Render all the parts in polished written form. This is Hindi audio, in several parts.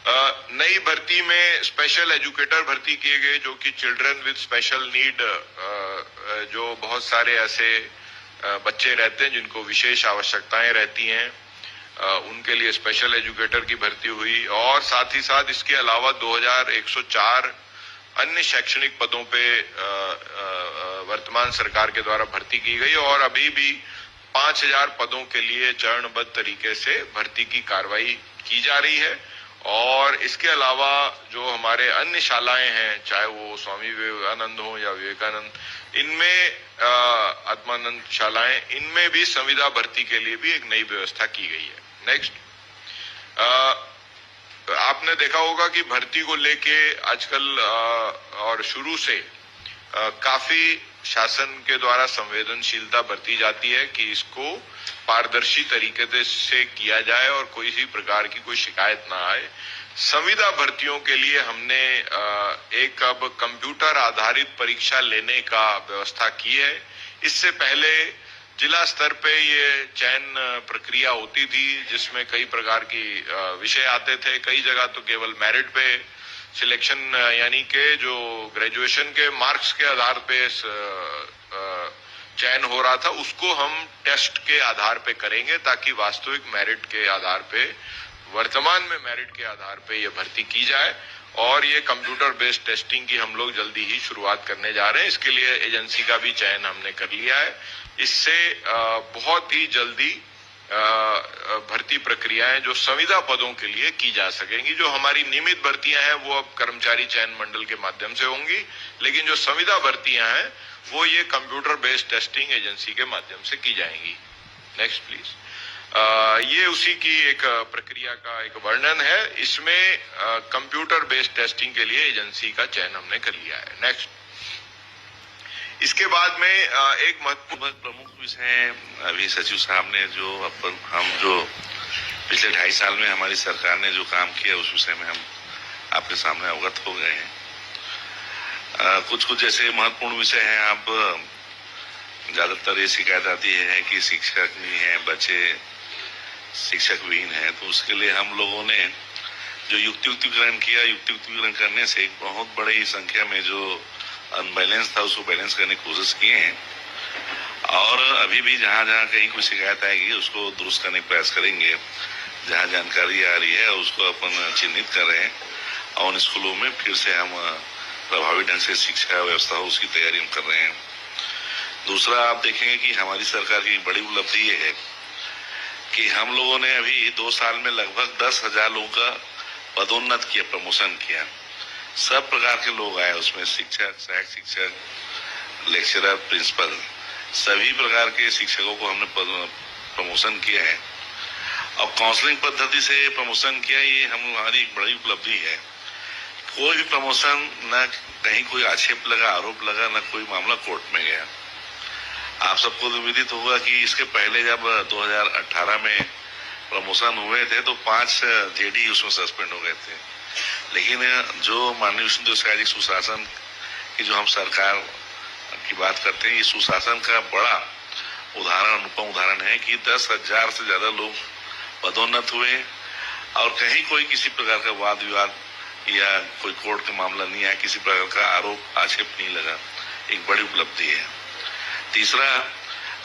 नई भर्ती में स्पेशल एजुकेटर भर्ती किए गए, जो कि चिल्ड्रन विद स्पेशल नीड, जो बहुत सारे ऐसे बच्चे रहते हैं जिनको विशेष आवश्यकताएं रहती हैं, उनके लिए स्पेशल एजुकेटर की भर्ती हुई। और साथ ही साथ इसके अलावा 2104 अन्य शैक्षणिक पदों पे वर्तमान सरकार के द्वारा भर्ती की गई और अभी भी 5000 पदों के लिए चरणबद्ध तरीके से भर्ती की कार्रवाई की जा रही है। और इसके अलावा जो हमारे अन्य शालाएं हैं, चाहे वो स्वामी विवेकानंद हो या विवेकानंद, इनमें आत्मानंद शालाएं, इनमें भी संविदा भर्ती के लिए भी एक नई व्यवस्था की गई है। नेक्स्ट, आपने देखा होगा कि भर्ती को लेके आजकल और शुरू से काफी शासन के द्वारा संवेदनशीलता बरती जाती है कि इसको पारदर्शी तरीके से किया जाए और कोई भी प्रकार की कोई शिकायत ना आए। संविदा भर्तियों के लिए हमने एक अब कंप्यूटर आधारित परीक्षा लेने का व्यवस्था की है। इससे पहले जिला स्तर पे ये चयन प्रक्रिया होती थी जिसमें कई प्रकार की विषय आते थे। कई जगह तो केवल मेरिट पे सिलेक्शन, यानी के जो ग्रेजुएशन के मार्क्स के आधार पे चयन हो रहा था, उसको हम टेस्ट के आधार पे करेंगे ताकि वास्तविक मेरिट के आधार पे, वर्तमान में मेरिट के आधार पे ये भर्ती की जाए। और ये कंप्यूटर बेस्ड टेस्टिंग की हम लोग जल्दी ही शुरुआत करने जा रहे हैं। इसके लिए एजेंसी का भी चयन हमने कर लिया है। इससे बहुत ही जल्दी भर्ती प्रक्रियाएं जो संविदा पदों के लिए की जा सकेंगी। जो हमारी नियमित भर्तियां हैं वो अब कर्मचारी चयन मंडल के माध्यम से होंगी, लेकिन जो संविदा भर्तियां हैं वो ये कंप्यूटर बेस्ड टेस्टिंग एजेंसी के माध्यम से की जाएंगी। Next please. ये उसी की एक प्रक्रिया का एक वर्णन है। इसमें कंप्यूटर बेस्ड टेस्टिंग के लिए एजेंसी का चयन हमने कर लिया है। नेक्स्ट, इसके बाद में एक महत्वपूर्ण प्रमुख विषय अभी सचिव साहब ने हम जो पिछले 2.5 साल में हमारी सरकार ने जो काम किया उस विषय में हम आपके सामने अवगत हो गए हैं। कुछ जैसे महत्वपूर्ण विषय हैं। आप ज्यादातर ये शिकायत आती है कि शिक्षक नहीं है, बच्चे शिक्षक विहीन है, तो उसके लिए हम लोगों ने जो युक्तिकरण किया, युक्तिकरण करने से एक बहुत बड़ी संख्या में जो अनबैलेंस था उसको बैलेंस करने की कोशिश किए हैं। और अभी भी जहां जहां कहीं कोई शिकायत आएगी उसको दुरुस्त करने का प्रयास करेंगे। जहां जानकारी आ रही है उसको अपन चिन्हित कर रहे हैं और उन स्कूलों में फिर से हम प्रभावी ढंग से शिक्षा व्यवस्था हो उसकी तैयारी हम कर रहे हैं। दूसरा, आप देखेंगे कि हमारी सरकार की बड़ी उपलब्धि ये है कि हम लोगों ने अभी 2 साल में लगभग 10,000 लोगों का पदोन्नत किया, प्रमोशन किया। सब प्रकार के लोग आए उसमें, शिक्षक, सहायक शिक्षक, लेक्चरर, प्रिंसिपल, सभी प्रकार के शिक्षकों को हमने प्रमोशन किया है और काउंसलिंग पद्धति से प्रमोशन किया। ये हमारी एक बड़ी उपलब्धि है। कोई भी प्रमोशन न कहीं कोई आक्षेप लगा, आरोप लगा, न कोई मामला कोर्ट में गया। आप सबको तो विदित होगा कि इसके पहले जब 2018 में प्रमोशन हुए थे तो 5 जेडी उसमें सस्पेंड हो गए थे। लेकिन जो माननीय विष्णुदेव सुशासन की जो हम सरकार की बात करते हैं, ये सुशासन का बड़ा उदाहरण, अनुपम उदाहरण है कि 10,000 से ज्यादा लोग पदोन्नत हुए और कहीं कोई किसी प्रकार का वाद विवाद या कोई कोर्ट का मामला नहीं आया, किसी प्रकार का आरोप आक्षेप नहीं लगा। एक बड़ी उपलब्धि है। तीसरा,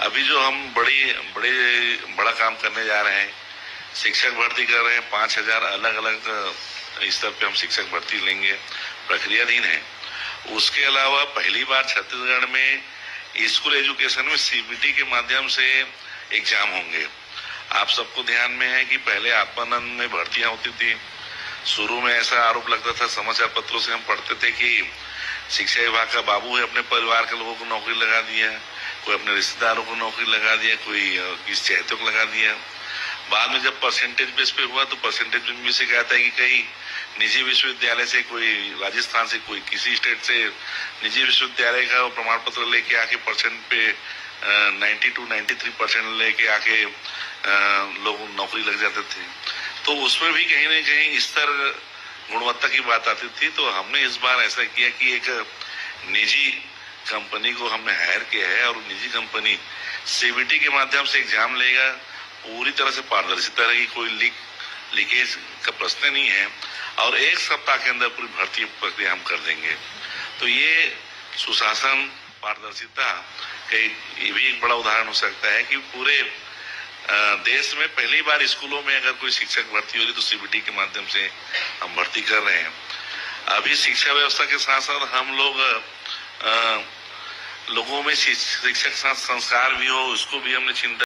अभी जो हम बड़ा काम करने जा रहे हैं, शिक्षक भर्ती कर रहे हैं। 5,000 अलग अलग स्तर पे हम शिक्षक भर्ती लेंगे, प्रक्रियाधीन है। उसके अलावा पहली बार छत्तीसगढ़ में स्कूल एजुकेशन में सीबीटी के माध्यम से एग्जाम होंगे। आप सबको ध्यान में है कि पहले आत्मानंद में भर्तियां होती थी। शुरू में ऐसा आरोप लगता था, समाचार पत्रों से हम पढ़ते थे कि शिक्षा विभाग का बाबू है, अपने परिवार के लोगों को नौकरी लगा दिया, कोई अपने रिश्तेदारों को नौकरी लगा दिया, कोई किसी चहेते को लगा दिया। बाद में जब परसेंटेज बेस पे हुआ तो परसेंटेज में भी शिकायत है कि कई निजी विश्वविद्यालय से, कोई राजस्थान से, कोई किसी स्टेट से निजी विश्वविद्यालय का प्रमाण पत्र लेके आके परसेंट पे 92-93% लेके आके लोग नौकरी लग जाते थे। तो उसमें भी कहीं न कहीं स्तर, गुणवत्ता की बात आती थी। तो हमने इस बार ऐसा किया कि एक निजी कंपनी को हमने हायर किया है और निजी कंपनी सीबीटी के माध्यम से एग्जाम लेगा। पूरी तरह से पारदर्शिता रहेगी, कोई लीकेज का प्रश्न नहीं है और 1 सप्ताह के अंदर पूरी भर्ती प्रक्रिया हम कर देंगे। तो ये सुशासन, पारदर्शिता का ये भी एक बड़ा उदाहरण हो सकता है कि पूरे देश में पहली बार स्कूलों में अगर कोई शिक्षक भर्ती हो रही तो सीबीटी के माध्यम से हम भर्ती कर रहे हैं। अभी शिक्षा व्यवस्था के साथ साथ हम लोगों में शिक्षक संस्कार भी हो, उसको भी हमने चिंता